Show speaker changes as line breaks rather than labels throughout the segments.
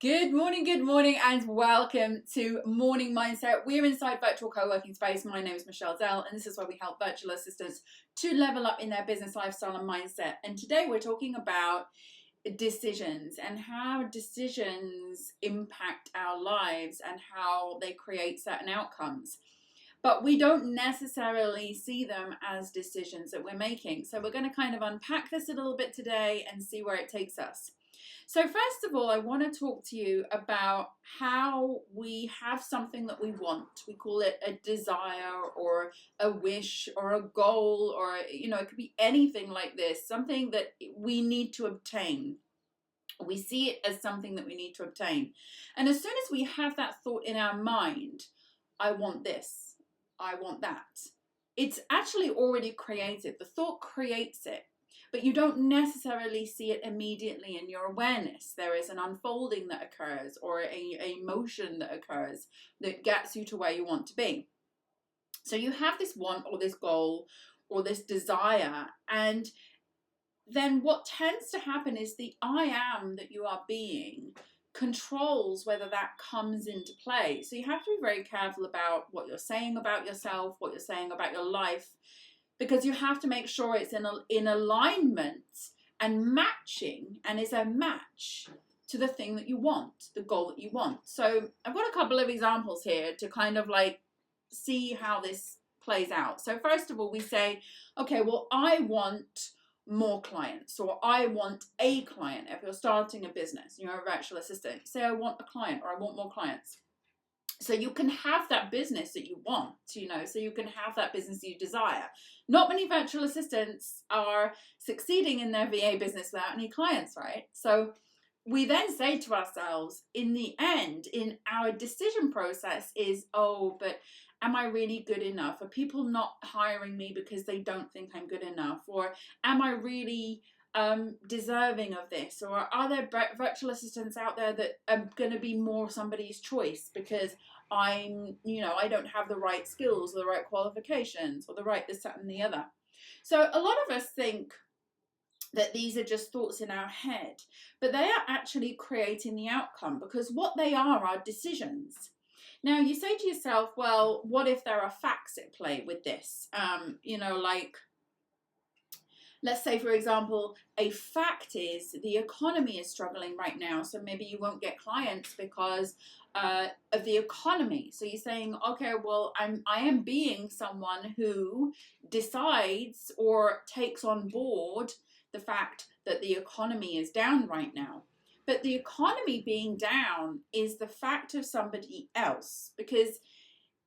Good morning, and welcome to Morning Mindset. We're inside Virtual CoWorking Space. My name is Michelle Dell, and this is where we help virtual assistants to level up in their business, lifestyle, and mindset. And today we're talking about decisions and how decisions impact our lives and how they create certain outcomes. But we don't necessarily see them as decisions that we're making. So we're going to kind of unpack this a little bit today and see where it takes us. So first of all, I want to talk to you about how we have something that we want. We call it a desire or a wish or a goal, or, it could be anything like this, something that we need to obtain. We see it as something that we need to obtain. And as soon as we have that thought in our mind, I want this, I want that, it's actually already created. The thought creates it. But you don't necessarily see it immediately in your awareness. There is an unfolding that occurs or a motion that occurs that gets you to where you want to be. So you have this want or this goal or this desire, and then what tends to happen is the I am that you are being controls whether that comes into play. So you have to be very careful about what you're saying about yourself, what you're saying about your life, because you have to make sure it's in alignment and matching, and is a match to the thing that you want, the goal that you want. So I've got a couple of examples here to kind of like see how this plays out. So first of all, we say, okay, well, I want more clients, or I want a client. If you're starting a business, you're a virtual assistant, say I want a client or I want more clients. So you can have that business that you want, so you can have that business you desire. Not many virtual assistants are succeeding in their VA business without any clients, right? So we then say to ourselves, in the end, in our decision process is, oh, but am I really good enough? Are people not hiring me because they don't think I'm good enough? Or am I really deserving of this? Or are there virtual assistants out there that are going to be more somebody's choice because I don't have the right skills or the right qualifications or the right this, that, and the other? So a lot of us think that these are just thoughts in our head, but they are actually creating the outcome, because what they are decisions. Now you say to yourself, well, what if there are facts at play with this? Let's say, for example, a fact is the economy is struggling right now. So maybe you won't get clients because of the economy. So you're saying, okay, well, I am being someone who decides or takes on board the fact that the economy is down right now. But the economy being down is the fact of somebody else, because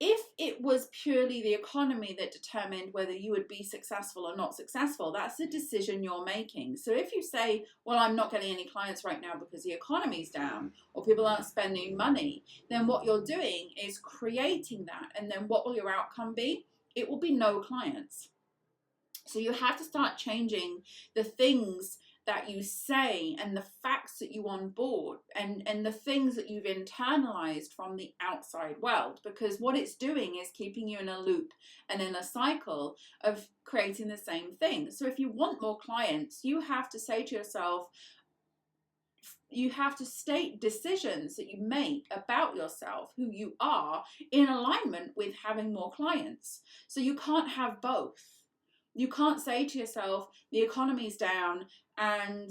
if it was purely the economy that determined whether you would be successful or not successful, that's a decision you're making. So if you say, well, I'm not getting any clients right now because the economy's down or people aren't spending money, then what you're doing is creating that. And then what will your outcome be? It will be no clients. So you have to start changing the things that you say and the facts that you on board and the things that you've internalized from the outside world, because what it's doing is keeping you in a loop and in a cycle of creating the same thing. So if you want more clients, you have to say to yourself, you have to state decisions that you make about yourself, who you are, in alignment with having more clients. So you can't have both. You can't say to yourself, the economy's down and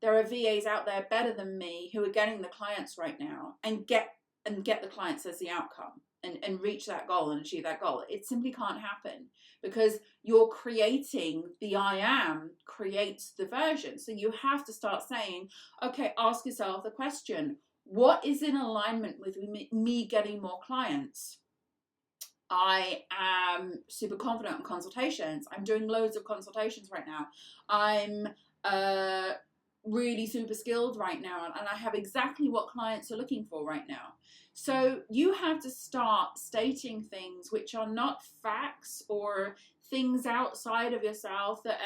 there are VAs out there better than me who are getting the clients right now, and get the clients as the outcome and reach that goal and achieve that goal. It simply can't happen, because you're creating the I am creates the version. So you have to start saying, okay, ask yourself the question, what is in alignment with me getting more clients? I am super confident on consultations. I'm doing loads of consultations right now. I'm really super skilled right now, and I have exactly what clients are looking for right now. So you have to start stating things which are not facts or things outside of yourself that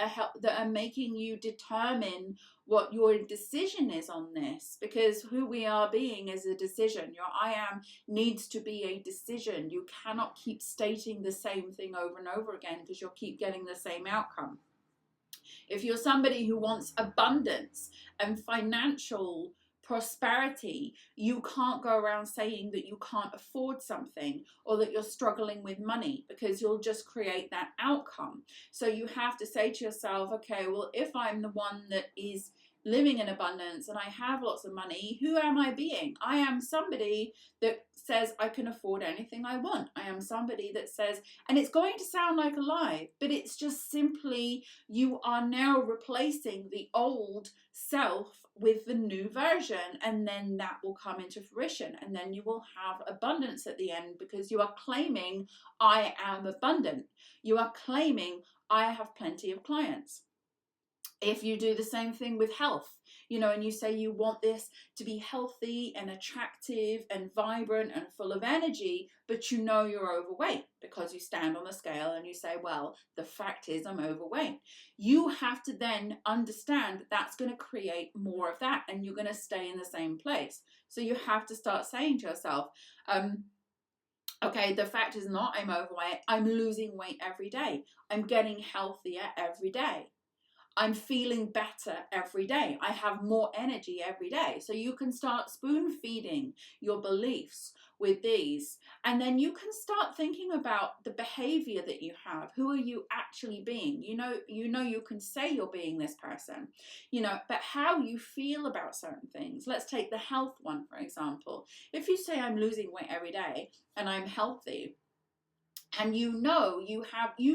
are making you determine what your decision is on this, because who we are being is a decision. Your I am needs to be a decision. You cannot keep stating the same thing over and over again, because you'll keep getting the same outcome. If you're somebody who wants abundance and financial prosperity, you can't go around saying that you can't afford something or that you're struggling with money, because you'll just create that outcome. So you have to say to yourself, okay, well, if I'm the one that is living in abundance and I have lots of money, who am I being? I am somebody that says I can afford anything I want. I am somebody that says, and it's going to sound like a lie, but it's just simply you are now replacing the old self with the new version, and then that will come into fruition, and then you will have abundance at the end, because you are claiming I am abundant. You are claiming I have plenty of clients. If you do the same thing with health, and you say you want this to be healthy and attractive and vibrant and full of energy, but you're overweight because you stand on the scale and you say, well, the fact is I'm overweight. You have to then understand that that's going to create more of that, and you're going to stay in the same place. So you have to start saying to yourself, okay, the fact is not I'm overweight, I'm losing weight every day. I'm getting healthier every day. I'm feeling better every day. I have more energy every day. So you can start spoon feeding your beliefs with these. And then you can start thinking about the behavior that you have. Who are you actually being? You can say you're being this person, but how you feel about certain things. Let's take the health one, for example. If you say I'm losing weight every day and I'm healthy, and you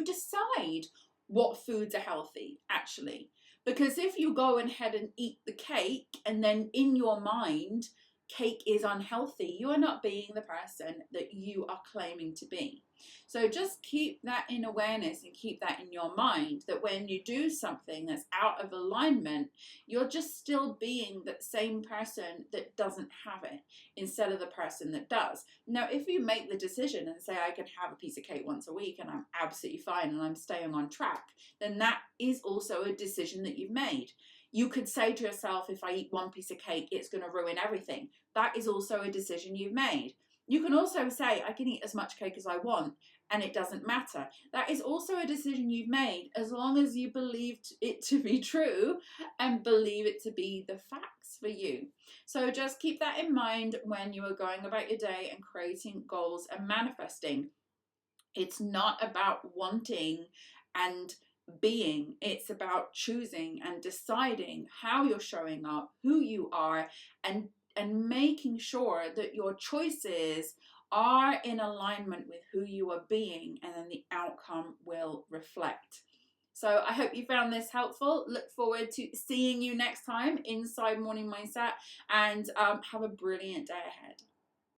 decide what foods are healthy, actually. Because if you go ahead and eat the cake, and then in your mind, cake is unhealthy, you are not being the person that you are claiming to be. So just keep that in awareness and keep that in your mind, that when you do something that's out of alignment, you're just still being that same person that doesn't have it instead of the person that does. Now, if you make the decision and say, I can have a piece of cake once a week and I'm absolutely fine and I'm staying on track, then that is also a decision that you've made. You could say to yourself, if I eat one piece of cake, it's going to ruin everything. That is also a decision you've made. You can also say, I can eat as much cake as I want and it doesn't matter. That is also a decision you've made, as long as you believed it to be true and believe it to be the facts for you. So just keep that in mind when you are going about your day and creating goals and manifesting. It's not about wanting and being, it's about choosing and deciding how you're showing up, who you are, and making sure that your choices are in alignment with who you are being, and then the outcome will reflect. So I hope you found this helpful. Look forward to seeing you next time inside Morning Mindset, and have a brilliant day ahead.